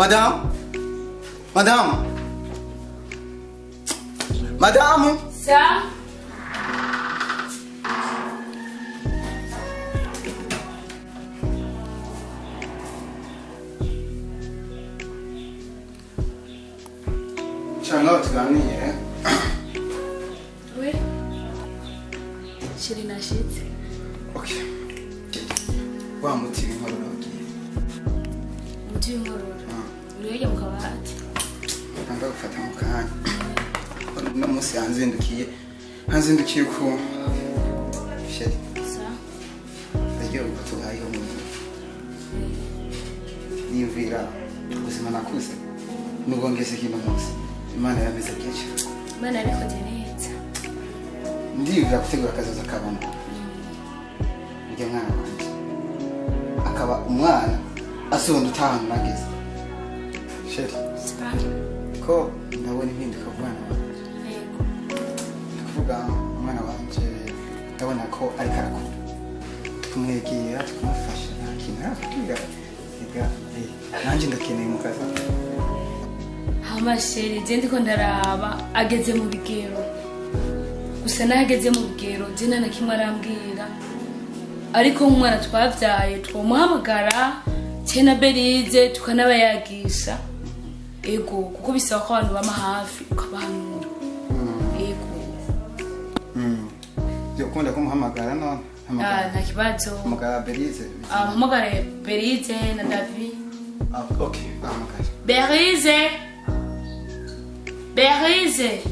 Madame? Madame? Madame? Ça? Cyangwa tuganire. Oui. Chérie nashitse. Okay. Wa muti w'inkorora ugiye. Umuti w'inkorora. Uriye mu kabati. Nanga gufata mu kanya. No musi hanzindukiye ko sheri. Ça? Ndagiye kutuhayeho mu nimvira ubuzima nakuze nubwo ngeze kino munsi Imana yameze gutya. Imana yabikoze neza. Ndivira gutegura akazoza kabamo. Njye mwana wanje akaba umwana asonda utahana nageze. Sheri. Ko ndabona impinduka ku mwana wanje. Yego. Kuvuga umwana wanje ndabona ko ari karakura. Tumwegera tukamufasha nta kintu arakubwira. Nanjye ndakeneye mu kazi. Hama chérie je ndiko ndaraba ageze mu bigero. Gusa nageze mu bigero je nta kimwe arambwira. Ariko umwana twavyaye twomuhamagara cyena Berize tukanabayagisha. Ego kuko bisaba ko abantu bama hafi ukabahanura. Ego. Yo kunda kumuhamagara none. Nta kibazo. Hamagara Berize. Hamagara Berize na David. Okay, hamagara. Berize. Berize.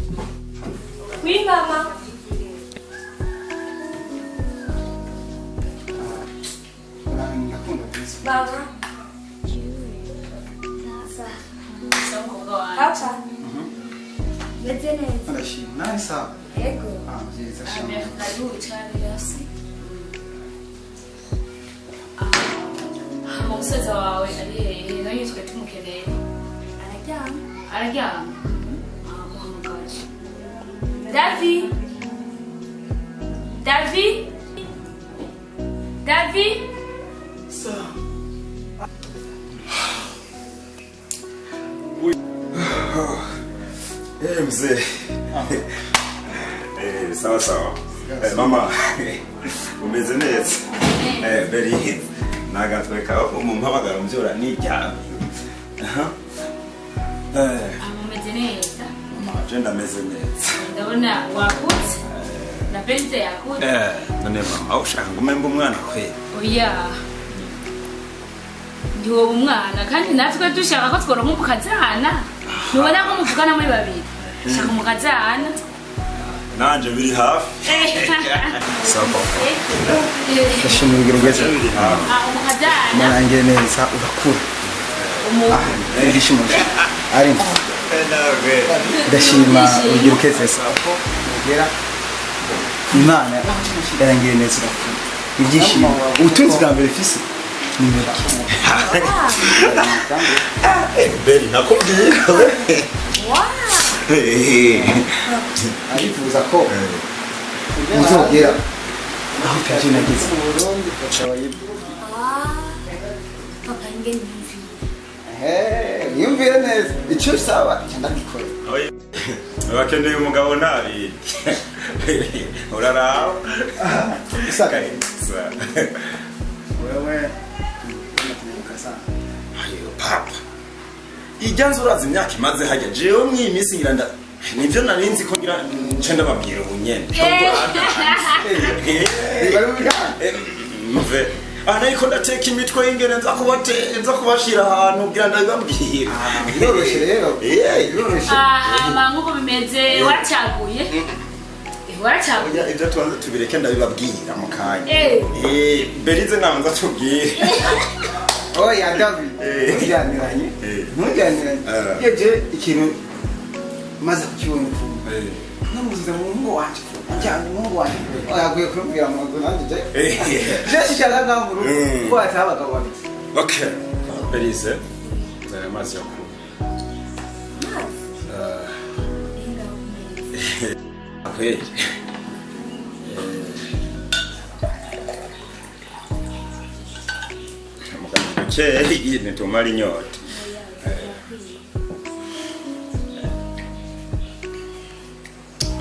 Oui, maman. Maman. Papa. Metenez. Arashimye. Nani sawa? Ego. Byiza shimye. Karibu cyane yasi. Umusaza wawe ari hehe nayo yitwa tumukeneye. Araryama. Muhamagaje. David. David. David. Mzee. Sawa sawa. Mama. Umeze neza. Beri. Nagatweka umumpamagara mbyura nijya. Amumeze neza. Mama, je ndameze neza. Ndabona wakutse. Na Berize yakutse. None mama, ushaka ngumemba umwana kwe. Oya. Ndiwo umwana kandi natwe dushaka ko tworonka umukazana. Nubona ko muvugana muri babiri. Shaka umukazana. Nanje biri hafi. Sabo. Ndashimira ugerageza. Umukazana. Marangiye neza urakura. Ndishimye. Ari. Ndashima ugerageza sabo. Ugera. Imana yarangiye neza urakura. Ibyishimo. Ubutunzi bwa mbere fisi. Beri nakubwiye. Arifuza ko uzogera aho utaje nageze. Papa ingeni. Yumvire neza icyo sawa ndabikora. Bakeneye umugabo nabi. Uraraho. Isaka. Wewe. Ayo papa. Ijyanze urazi imyaka imaze hajya jewe mwimisi ngiranda nivyo narinzi ko ngira ncenda babwira ubunyene. Mve. Ariko ndateka imitwe y'ingene nza kubashira ahantu ngira ndababwira. Yoroshe rero. Yoroshe. Manguko bimeze wacaguye. Wacaguye. Ibyo tubanze tubireke ndabibabwira mu kanya. Berize namanza tubwire. Oya David. Ujyaniranye. Ntujyaniranye. Yeje ikintu maze kukibona ukuntu. Namuzize mu ngo wacu. Njyana mu ngo wacu. Oya guye kumbwira mu ngo nanje. Je shaka ngamburu ko atabaga wabi. Okay. Berize. Zara mazi yako. Okay. Okay, iyi nitumara inyota. nakwiye.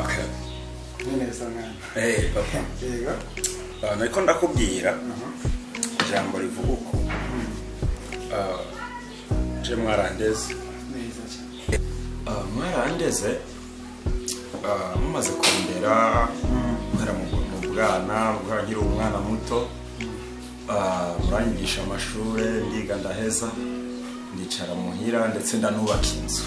Okay. neza mwana Papa. yego Nariko ndakubwira ijambo rivuga uko je mwarandeze neza cyane mwarandeze mumaze kundera guhera mu bwana nkiri umwana muto muranyigisha amashuri ndiga ndaheza ndicara muhira ndetse ndanubaka inzu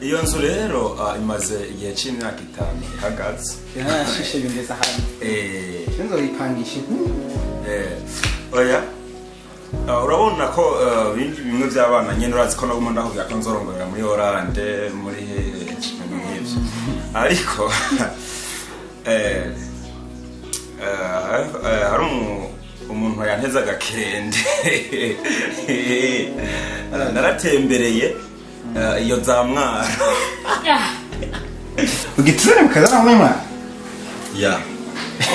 iyo nzu rero imaze igihe cy'imyaka 5 ihagaze yarashishe bindeza hano nzo yipangisha oya urabona ko bimwe by'abana nyene urazi ko naguma ndahubira ko nzorongorera muri Oranje muri nk'ibyo ariko hari umuntu yanteza agakende naratembereye iyo za Mwaro ugitsure mukaza mu mwana ya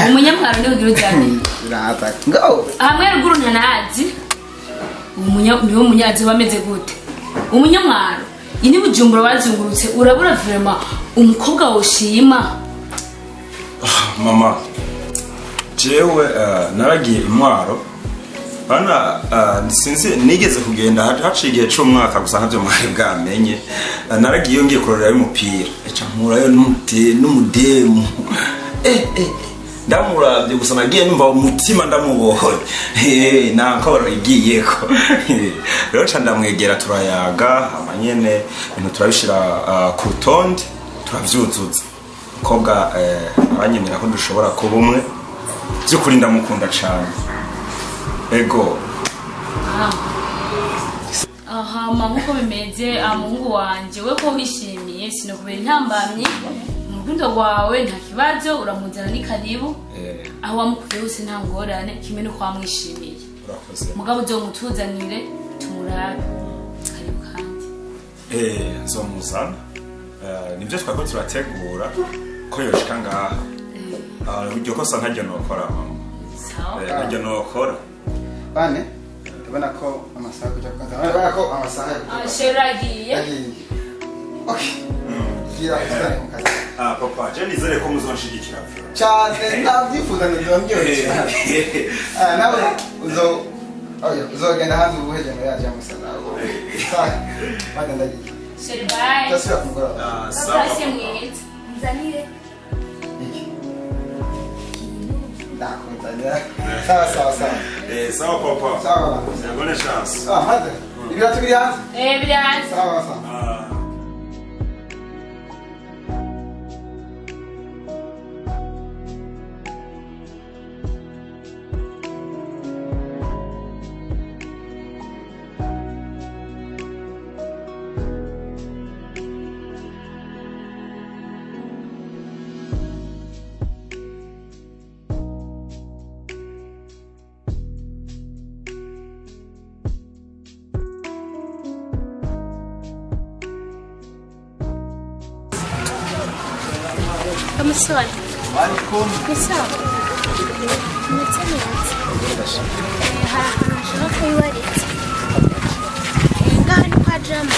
umunyamwaro niwe ugira cyane raza go hamwe ruguru ntanazi niwe munyazi wameze gute umunyamwaro ini bujumbura bazungurutse urabura vraiment umukobwa woshima mama jewe naragiye Mwaro bana sinzi nigeze kugenda haciye igihe cy'umwaka gusa nkavyo mwari bwamenye naragiye ngiye kurorera y'umupira eca nkurayo n'umudemu ndamuravye gusa nagiye numva umutima ndamubohoye nankoro igiyeko rero ca ndamwegera turayaga amanyene ibintu turabishira ku rutonde turavyuzuza umukobwa aranyemera ko dushobora kuba umwe by'ukuri ndamukunda cyane ego aha nkuko bimeze umuhungu wanje we ko wishimiye sinokubera intambamye urukundo rwawe nta kibazo uramuzana ni karibu aho wamukuye hose nta ngorane kimwe no kwamwishimiye mugabo uzomutuzanire tumurabe karibu kandi nzomuzana nibyo twako turategura ko yoshika ngaha buryo kosa ntajya nokora mama ntajya nokora bane tubona ko amasaha kujya kaza bana ko amasaha sheragiye okay papa je nizere ko muzonshigikira cyane ndabyifuza ndongeye nawe uzogenda hanze ubuheje muri yaje amusana bana ndagiye sherai tasira kumugora sasa mwete Nzanire. ndakunzanya sawa sawa papa sawa bonne chance hadi ibiratu biri hanze birazi sawa Kamusoni. Alaikum. Sawa. Mutsenetse. Hari ahantu nshaka kwibaritsa. Ngaha ni kwa drama.